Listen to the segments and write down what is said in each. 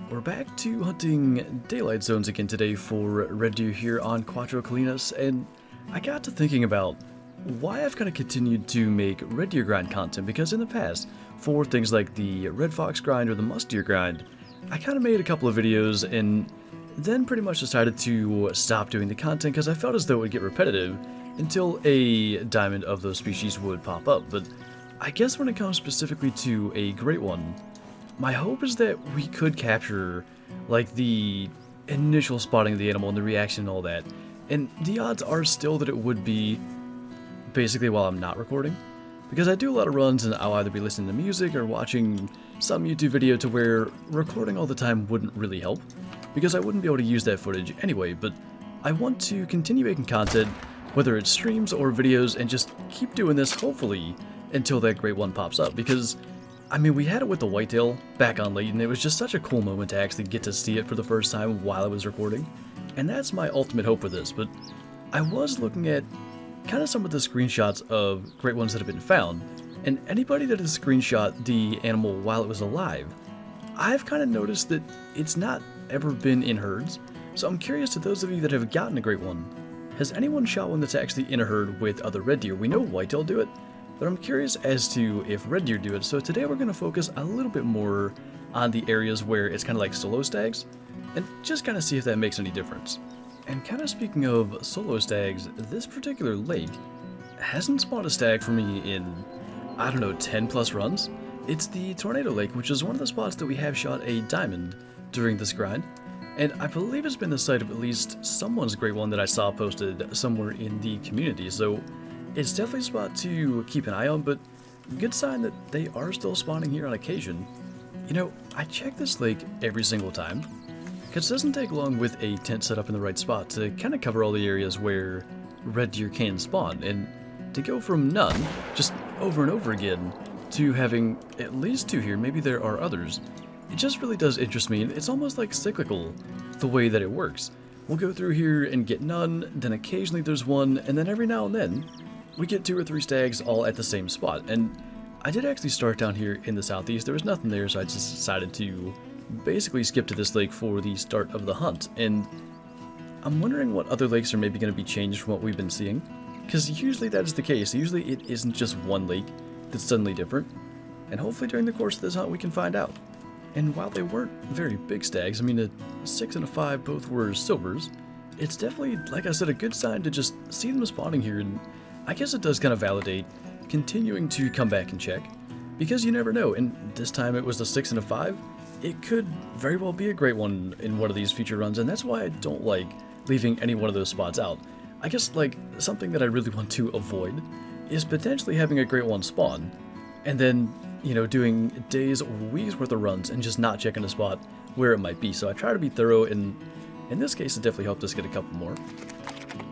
We're back to hunting daylight zones again today for red deer here on Cuatro Colinas, and I got to thinking about why I've kind of continued to make red deer grind content, because in the past, for things like the red fox grind or the musk deer grind, I kind of made a couple of videos and then pretty much decided to stop doing the content because I felt as though it would get repetitive until a diamond of those species would pop up. But I guess when it comes specifically to a great one, my hope is that we could capture, like, the initial spotting of the animal and the reaction and all that. And the odds are still that it would be basically while I'm not recording. Because I do a lot of runs and I'll either be listening to music or watching some YouTube video to where recording all the time wouldn't really help. Because I wouldn't be able to use that footage anyway, but I want to continue making content, whether it's streams or videos, and just keep doing this, hopefully, until that great one pops up. Because I mean, we had it with the whitetail back on late, and it was just such a cool moment to actually get to see it for the first time while I was recording. And that's my ultimate hope for this, but I was looking at kind of some of the screenshots of great ones that have been found, and anybody that has screenshot the animal while it was alive, I've kind of noticed that it's not ever been in herds. So I'm curious, to those of you that have gotten a great one, has anyone shot one that's actually in a herd with other red deer? We know whitetail do it, but I'm curious as to if red deer do it. So today we're going to focus a little bit more on the areas where it's kind of like solo stags, and just kind of see if that makes any difference. And kind of speaking of solo stags, this particular lake hasn't spawned a stag for me in, I don't know, 10 plus runs. It's the Tornado Lake, which is one of the spots that we have shot a diamond during this grind. And I believe it's been the site of at least someone's great one that I saw posted somewhere in the community. So it's definitely a spot to keep an eye on, but good sign that they are still spawning here on occasion. You know, I check this lake every single time, because it doesn't take long with a tent set up in the right spot to kind of cover all the areas where red deer can spawn, and to go from none, just over and over again, to having at least two here, maybe there are others, it just really does interest me. It's almost like cyclical, the way that it works. We'll go through here and get none, then occasionally there's one, and then every now and then, we get 2 or 3 stags all at the same spot. And I did actually start down here in the southeast. There was nothing there, so I just decided to basically skip to this lake for the start of the hunt. And I'm wondering what other lakes are maybe going to be changed from what we've been seeing, because usually that is the case. Usually it isn't just one lake that's suddenly different, and hopefully during the course of this hunt we can find out. And while they weren't very big stags, I mean, a 6 and a 5 both were silvers, it's definitely, like I said, a good sign to just see them spawning here. And I guess it does kind of validate continuing to come back and check, because you never know. And this time it was a 6 and a 5. It could very well be a great one in one of these future runs, and that's why I don't like leaving any one of those spots out. I guess, like, something that I really want to avoid is potentially having a great one spawn, and then, you know, doing days or weeks worth of runs and just not checking a spot where it might be. So I try to be thorough, and in this case it definitely helped us get a couple more.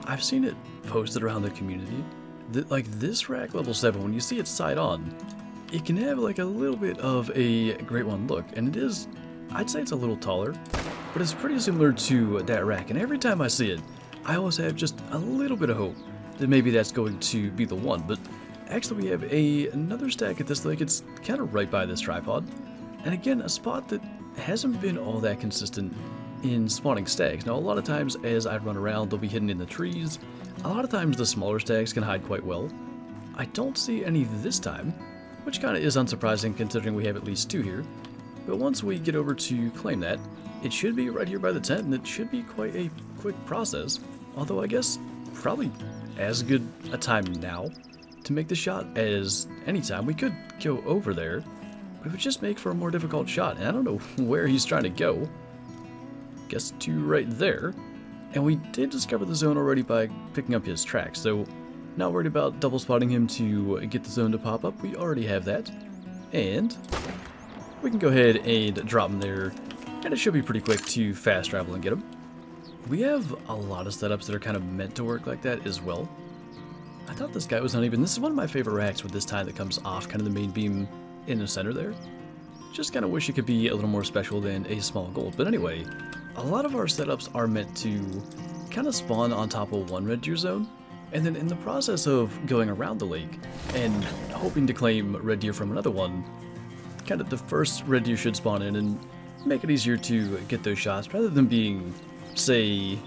I've seen it posted around the community that, like, this rack level 7, when you see it side on, it can have like a little bit of a great one look, and it is, I'd say it's a little taller, but it's pretty similar to that rack. And every time I see it, I always have just a little bit of hope that maybe that's going to be the one. But actually we have another stag at this lake. It's kind of right by this tripod, and again, a spot that hasn't been all that consistent in spawning stags. Now, a lot of times as I run around, they'll be hidden in the trees. A lot of times the smaller stags can hide quite well. I don't see any this time, which kind of is unsurprising considering we have at least 2 here. But once we get over to claim that, it should be right here by the tent, and it should be quite a quick process. Although I guess probably as good a time now to make the shot as any time. We could go over there, but it would just make for a more difficult shot, and I don't know where he's trying to go. Guess to right there. And we did discover the zone already by picking up his track, so not worried about double spotting him to get the zone to pop up. We already have that, and we can go ahead and drop him there, and it should be pretty quick to fast travel and get him. We have a lot of setups that are kind of meant to work like that as well. I thought this guy was uneven. This is one of my favorite racks with this tie that comes off kind of the main beam in the center there. Just kind of wish it could be a little more special than a small gold. But anyway, a lot of our setups are meant to kind of spawn on top of one red deer zone, and then in the process of going around the lake and hoping to claim red deer from another one, kind of the first red deer should spawn in, and make it easier to get those shots rather than being, say,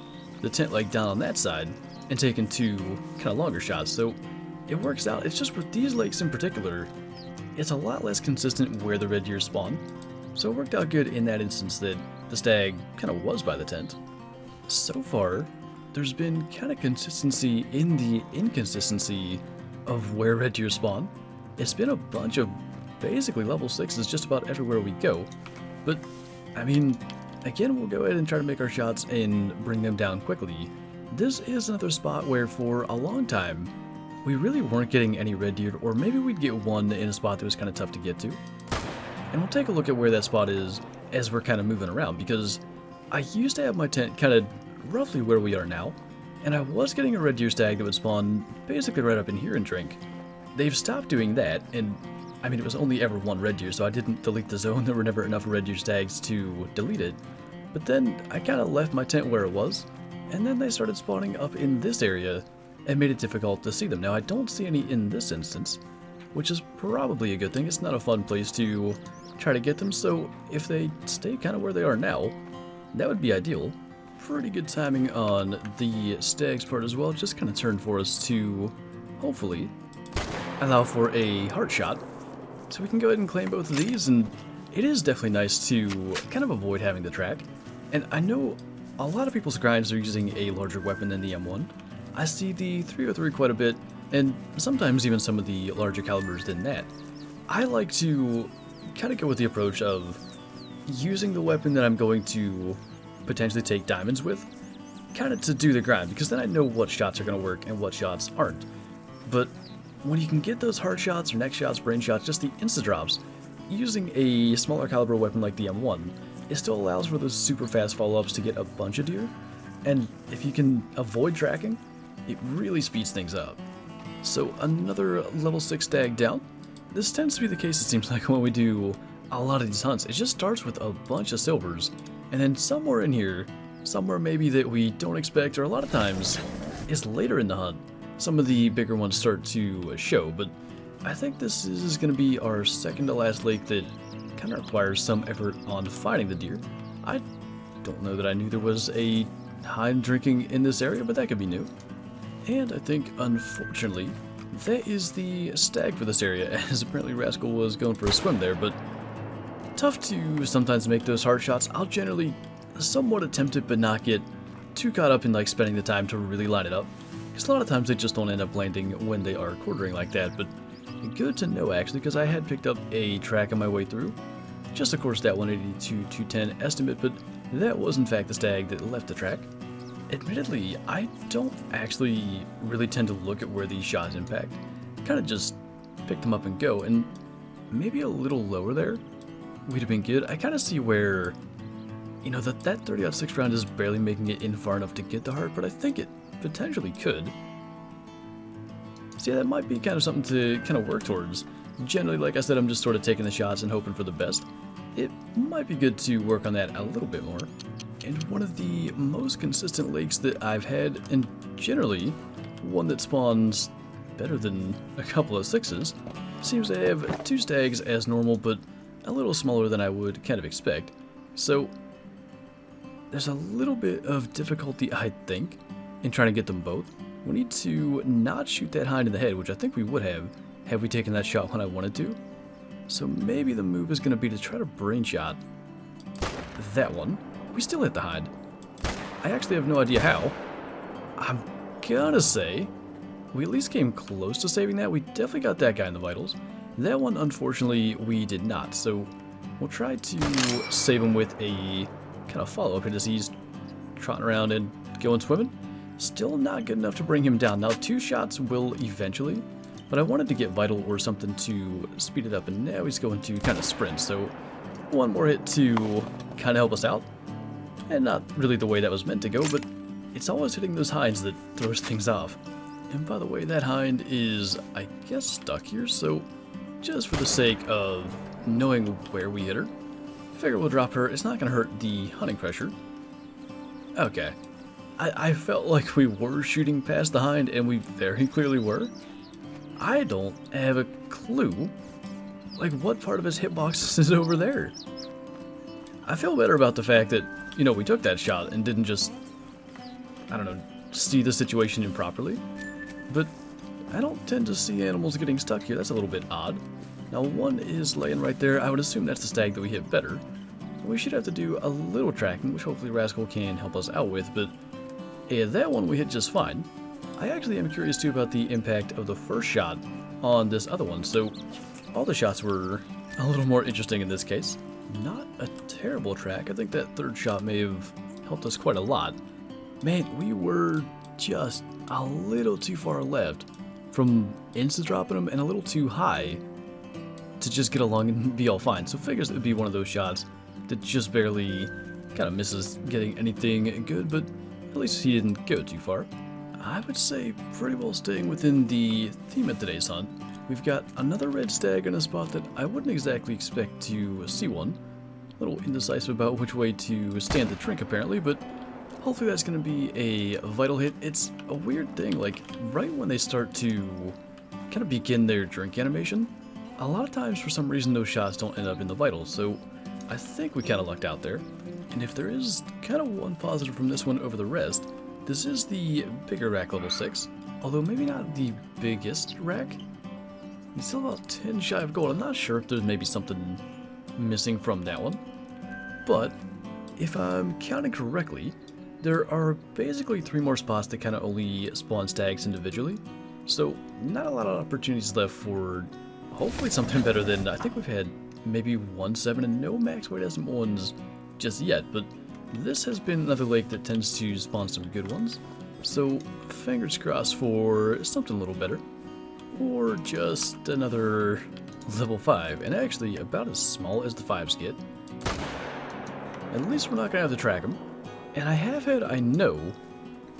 the tent like down on that side and taking 2 kind of longer shots. So it works out. It's just with these lakes in particular, it's a lot less consistent where the red deer spawn. So it worked out good in that instance that the stag kind of was by the tent. So far, there's been kind of consistency in the inconsistency of where red deer spawn. It's been a bunch of basically level 6s just about everywhere we go. But, I mean, again, we'll go ahead and try to make our shots and bring them down quickly. This is another spot where for a long time, we really weren't getting any red deer, or maybe we'd get one in a spot that was kind of tough to get to. And we'll take a look at where that spot is as we're kind of moving around, because I used to have my tent kind of roughly where we are now, and I was getting a red deer stag that would spawn basically right up in here and drink. They've stopped doing that, and I mean, it was only ever one red deer, so I didn't delete the zone. There were never enough red deer stags to delete it. But then I kind of left my tent where it was, and then they started spawning up in this area and made it difficult to see them. Now, I don't see any in this instance, which is probably a good thing. It's not a fun place to try to get them, so if they stay kind of where they are now, that would be ideal. Pretty good timing on the stag's part as well. Just kind of turned for us to hopefully allow for a heart shot. So we can go ahead and claim both of these, and it is definitely nice to kind of avoid having the track. And I know a lot of people's grinds are using a larger weapon than the M1. I see the 303 quite a bit, and sometimes even some of the larger calibers than that. I like to kind of go with the approach of using the weapon that I'm going to potentially take diamonds with, kind of to do the grind, because then I know what shots are going to work and what shots aren't. But when you can get those hard shots or neck shots, brain shots, just the insta drops, using a smaller caliber weapon like the M1, it still allows for those super fast follow-ups to get a bunch of deer, and if you can avoid tracking, it really speeds things up. So another level 6 stag down. This tends to be the case, it seems like, when we do a lot of these hunts. It just starts with a bunch of silvers, and then somewhere in here, somewhere maybe that we don't expect, or a lot of times is later in the hunt, some of the bigger ones start to show. But I think this is going to be our second to last lake that kind of requires some effort on finding the deer. I don't know that I knew there was a hind drinking in this area, but that could be new. And I think, unfortunately, that is the stag for this area, as apparently Rascal was going for a swim there, but tough to sometimes make those hard shots. I'll generally somewhat attempt it, but not get too caught up in like spending the time to really line it up, because a lot of times they just don't end up landing when they are quartering like that. But good to know, actually, because I had picked up a track on my way through, just of course that 180 to 210 estimate, but that was in fact the stag that left the track. Admittedly, I don't actually really tend to look at where these shots impact. Kind of just pick them up and go, and maybe a little lower there would have been good. I kind of see where, you know, that 30-06 round is barely making it in far enough to get the heart, but I think it potentially could. So yeah, that might be kind of something to kind of work towards. Generally, like I said, I'm just sort of taking the shots and hoping for the best. It might be good to work on that a little bit more. And one of the most consistent lakes that I've had, and generally one that spawns better than a couple of 6s, seems to have 2 stags as normal, but a little smaller than I would kind of expect. So there's a little bit of difficulty, I think, in trying to get them both. We need to not shoot that hind in the head, which I think we would have had we taken that shot when I wanted to. So maybe the move is going to be to try to brain shot that one. We still hit the hind. I actually have no idea how. I'm gonna say we at least came close to saving that. We definitely got that guy in the vitals. That one, unfortunately, we did not. So we'll try to save him with a kind of follow-up as he's trotting around and going swimming. Still not good enough to bring him down. Now 2 shots will eventually, but I wanted to get vital or something to speed it up, and now he's going to kind of sprint. So one more hit to kind of help us out. And not really the way that was meant to go, but it's always hitting those hinds that throws things off. And by the way, that hind is, I guess, stuck here, so just for the sake of knowing where we hit her, I figure we'll drop her. It's not going to hurt the hunting pressure. Okay. I felt like we were shooting past the hind, and we very clearly were. I don't have a clue, like, what part of his hitbox is over there. I feel better about the fact that, you know, we took that shot and didn't just, I don't know, see the situation improperly. But I don't tend to see animals getting stuck here. That's a little bit odd. Now, one is laying right there. I would assume that's the stag that we hit better. We should have to do a little tracking, which hopefully Rascal can help us out with, but yeah, that one we hit just fine. I actually am curious too about the impact of the first shot on this other one, so all the shots were a little more interesting in this case. Not a terrible track. I think that third shot may have helped us quite a lot. Man, we were just a little too far left from insta-dropping them and a little too high to just get along and be all fine. So figures it would be one of those shots that just barely kind of misses getting anything good, but at least he didn't go too far. I would say pretty well staying within the theme of today's hunt. We've got another red stag in a spot that I wouldn't exactly expect to see one. A little indecisive about which way to stand the drink apparently, but hopefully that's going to be a vital hit. It's a weird thing, like right when they start to kind of begin their drink animation, a lot of times for some reason those shots don't end up in the vitals, so I think we kind of lucked out there. And if there is kind of one positive from this one over the rest, this is the bigger rack level 6, although maybe not the biggest rack. It's still about 10 shy of gold. I'm not sure if there's maybe something missing from that one, but if I'm counting correctly, there are basically 3 more spots that kind of only spawn stags individually, so not a lot of opportunities left for hopefully something better than, I think we've had maybe 1-7 and no max weight SM1s just yet, but this has been another lake that tends to spawn some good ones, so fingers crossed for something a little better, or just another level 5, and actually about as small as the 5s get. At least we're not going to have to track them, and I have had, I know,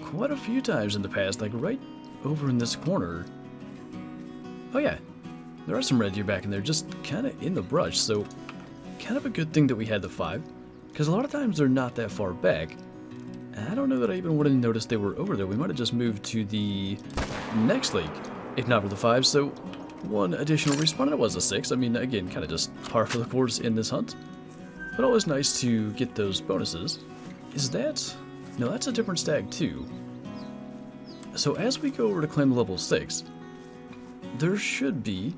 quite a few times in the past, like right over in this corner. Oh yeah, there are some red deer back in there, just kind of in the brush, so kind of a good thing that we had the 5, because a lot of times they're not that far back. And I don't know that I even would have noticed they were over there. We might have just moved to the next lake, if not for the 5, so one additional respawn, and it was a 6. I mean, again, kind of just par for the course in this hunt, but always nice to get those bonuses. Is that... no, that's a different stag too. So as we go over to claim level 6, there should be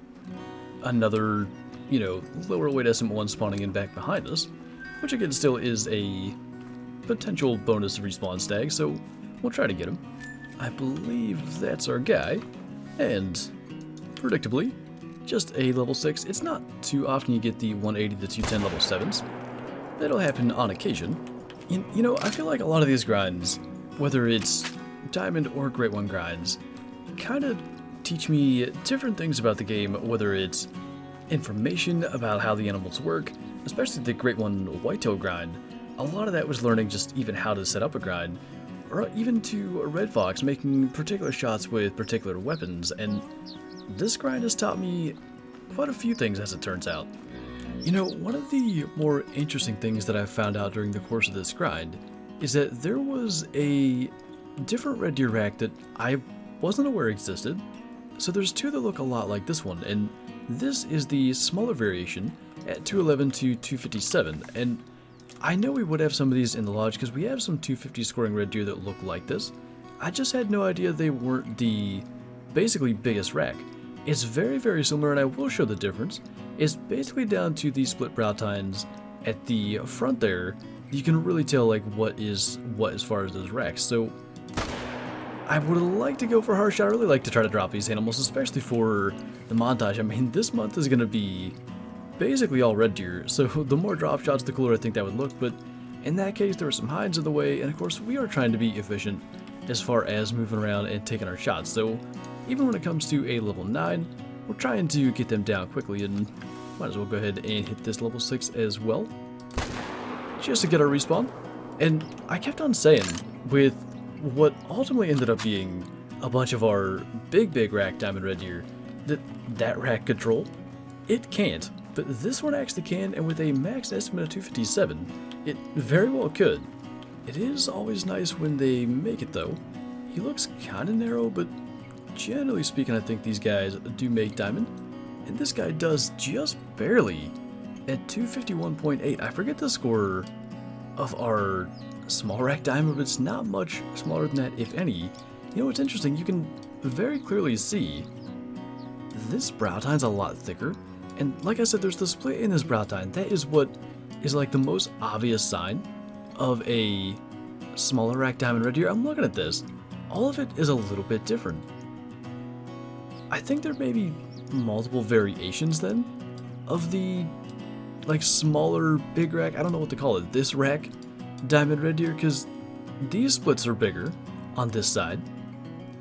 another, you know, lower weight SM1 spawning in back behind us, which again still is a potential bonus respawn stag, so we'll try to get him. I believe that's our guy, and predictably, just a level 6. It's not too often you get the 180 to 210 level 7s. That'll happen on occasion. You know, I feel like a lot of these grinds, whether it's Diamond or Great One grinds, kind of teach me different things about the game, whether it's information about how the animals work, especially the Great One Whitetail grind. A lot of that was learning just even how to set up a grind, or even to Red Fox making particular shots with particular weapons, and this grind has taught me quite a few things as it turns out. You know, one of the more interesting things that I found out during the course of this grind is that there was a different red deer rack that I wasn't aware existed. So there's 2 that look a lot like this one, and this is the smaller variation at 211 to 257, and I know we would have some of these in the lodge because we have some 250 scoring red deer that look like this. I just had no idea they weren't the basically biggest rack. It's very, very similar, and I will show the difference. It's basically down to the split brow tines at the front there. You can really tell like what is what as far as those racks. So I would like to go for harsh shot. I really like to try to drop these animals, especially for the montage. I mean, this month is going to be basically all red deer, so the more drop shots, the cooler I think that would look, but in that case, there were some hides in the way, and of course, we are trying to be efficient as far as moving around and taking our shots, so even when it comes to a level 9, we're trying to get them down quickly, and might as well go ahead and hit this level 6 as well, just to get our respawn. And I kept on saying, with what ultimately ended up being a bunch of our big rack diamond red deer, that rack could troll. It can't, but this one actually can, and with a max estimate of 257, it very well could. It is always nice when they make it though. He looks kinda narrow, but generally speaking I think these guys do make diamond, and this guy does just barely at 251.8. I forget the score of our small rack diamond, but it's not much smaller than that, if any. You know what's interesting? You can very clearly see this brow tine's a lot thicker. And like I said, there's the split in this brow tine. That is what is like the most obvious sign of a smaller rack diamond red deer. I'm looking at this. All of it is a little bit different. I think there may be multiple variations then of the like smaller big rack. I don't know what to call it. This rack diamond red deer, because these splits are bigger on this side.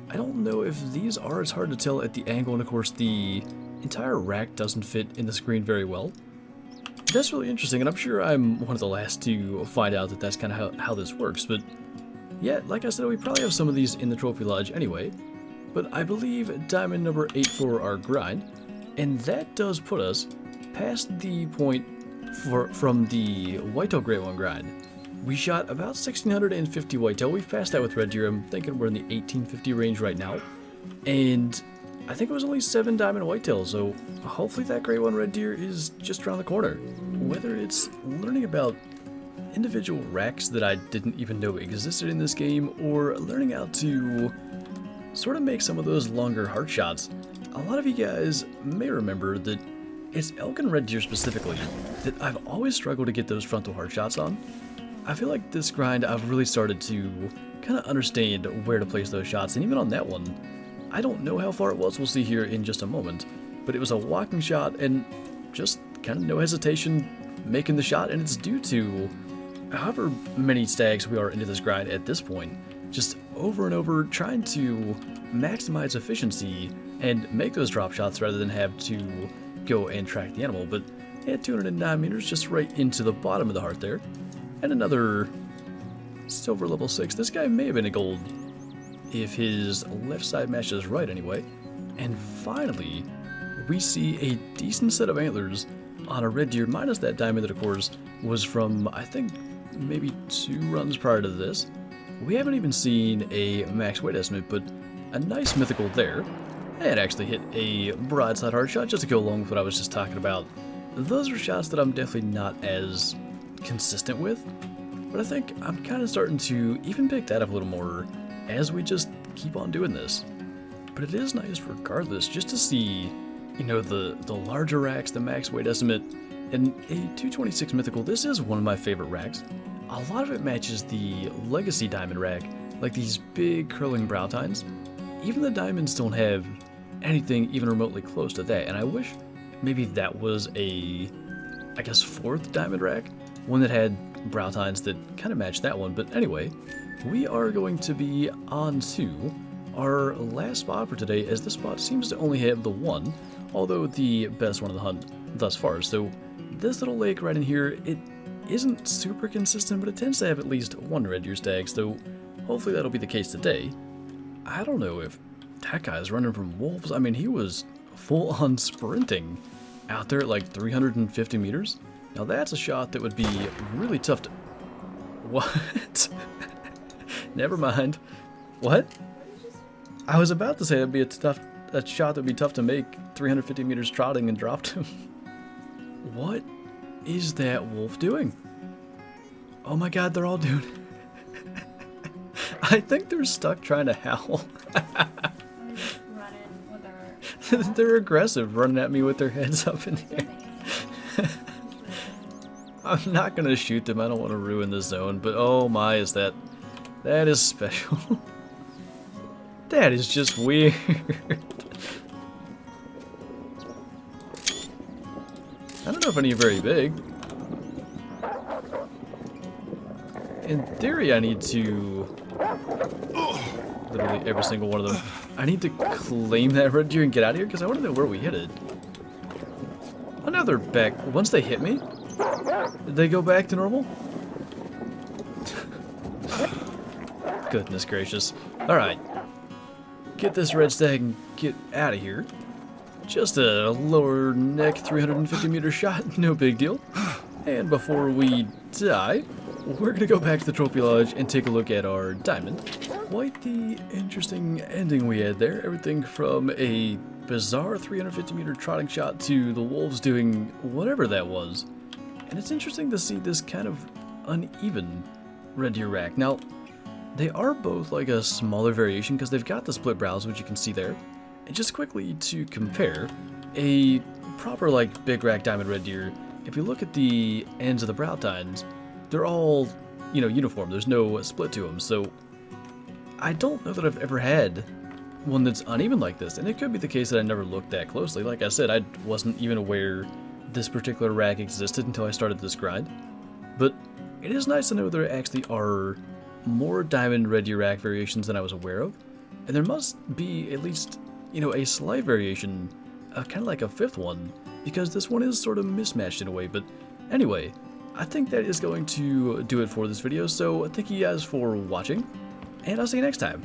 I don't know if these are. It's hard to tell at the angle, and of course the entire rack doesn't fit in the screen very well. That's really interesting, and I'm sure I'm one of the last to find out that that's kind of how this works, but yeah, like I said, we probably have some of these in the trophy lodge anyway, but I believe diamond number 8 for our grind, and that does put us past the point from the whitetail Great One grind. We shot about 1,650 whitetail. We've passed that with red deer. I'm thinking we're in the 1,850 range right now, and I think it was only 7 diamond whitetail, so hopefully that Great One red deer is just around the corner. Whether it's learning about individual racks that I didn't even know existed in this game, or learning how to sort of make some of those longer heart shots. A lot of you guys may remember that it's elk and red deer specifically that I've always struggled to get those frontal heart shots on. I feel like this grind I've really started to kind of understand where to place those shots, and even on that one, I don't know how far it was, we'll see here in just a moment, but it was a walking shot and just kind of no hesitation making the shot, and it's due to however many stags we are into this grind at this point, just over and over trying to maximize efficiency and make those drop shots rather than have to go and track the animal. But at 209 meters, just right into the bottom of the heart there, and another silver level 6. This guy may have been a gold if his left side matches right anyway. And finally, we see a decent set of antlers on a red deer, minus that diamond that of course was from, I think, maybe 2 runs prior to this. We haven't even seen a max weight estimate, but a nice mythical there. And actually hit a broadside hard shot just to go along with what I was just talking about. Those are shots that I'm definitely not as consistent with, but I think I'm kind of starting to even pick that up a little more as we just keep on doing this. But it is nice regardless just to see, you know, the larger racks, the max weight estimate, and a 226 mythical. This is one of my favorite racks. A lot of it matches the legacy diamond rack, like these big curling brow tines. Even the diamonds don't have anything even remotely close to that, and I wish maybe that was a, I guess, 4th diamond rack, one that had brow tines that kind of matched that one. But anyway, we are going to be on to our last spot for today, as this spot seems to only have the one, although the best one of the hunt thus far. So this little lake right in here, it isn't super consistent, but it tends to have at least 1 red deer stag, so hopefully that'll be the case today. I don't know if that guy's running from wolves. I mean, he was full on sprinting out there at like 350 meters. Now that's a shot that would be really tough to... What? Never mind. What? I was about to say that'd be a shot that'd be tough to make 350 meters trotting and dropped him. What is that wolf doing? Oh my god, they're all doing it. I think they're stuck trying to howl. They're aggressive, running at me with their heads up in the air. I'm not gonna shoot them, I don't want to ruin the zone, but oh my, that is special. That is just weird. I don't know if any are very big. In theory, I need to... Literally every single one of them. I need to claim that red deer and get out of here, because I want to know where we hit it. Oh, now they're back. Once they hit me, did they go back to normal? Goodness gracious. Alright. Get this red stag and get out of here. Just a lower neck 350 meter shot, no big deal. And before we die, we're gonna go back to the trophy lodge and take a look at our diamond. Quite the interesting ending we had there. Everything from a bizarre 350 meter trotting shot to the wolves doing whatever that was. And it's interesting to see this kind of uneven red deer rack. Now, they are both like a smaller variation because they've got the split brows, which you can see there. And just quickly to compare, a proper like big rack diamond red deer, if you look at the ends of the brow tines, they're all, you know, uniform. There's no split to them. So I don't know that I've ever had one that's uneven like this. And it could be the case that I never looked that closely. Like I said, I wasn't even aware this particular rack existed until I started this grind. But it is nice to know there actually are more diamond red deer rack variations than I was aware of. And there must be at least, you know, a slight variation, kind of like a fifth one, because this one is sort of mismatched in a way. But anyway, I think that is going to do it for this video, so thank you guys for watching, and I'll see you next time.